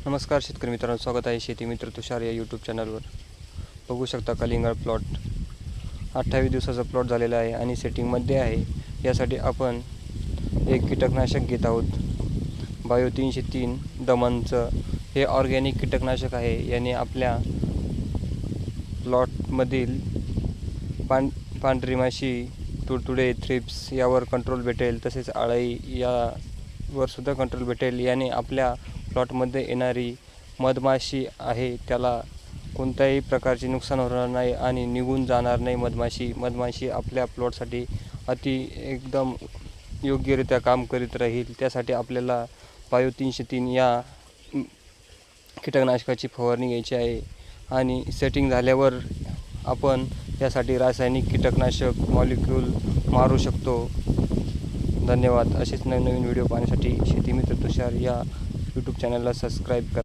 नमस्कार शेतकरी मित्रांनो, स्वागत आहे शेती मित्र तुषार या यूट्यूब चॅनलवर। बघू शकता कलिंगड प्लॉट 28 दिवसाचा प्लॉट झालेला आहे आणि सेटिंगमध्ये आहे। यासाठी आपण एक कीटकनाशक घेत आहोत, बायो 303 दमनचं। हे ऑर्गॅनिक कीटकनाशक आहे। याने आपल्या प्लॉटमधील पांढरी माशी, तुडतुडे, थ्रिप्स यावर कंट्रोल भेटेल, तसेच अळी यावर सुद्धा कंट्रोल भेटेल। याने आपल्या प्लॉटमध्ये येणारी मधमाशी आहे त्याला कोणत्याही प्रकारचे नुकसान होणार नाही आणि निघून जाणार नाही। मधमाशी आपल्या प्लॉटसाठी एकदम योग्यरित्या काम करीत राहील। त्यासाठी आपल्याला बायो 303 या कीटकनाशकाची फवारणी घ्यायची आहे आणि सेटिंग झाल्यावर आपण यासाठी रासायनिक कीटकनाशक मॉलिक्यूल मारू शकतो। धन्यवाद। असेच नवीन व्हिडिओ पाहण्यासाठी शेती मित्र तुषार या यूट्यूब चॅनलला सबस्क्राईब करा।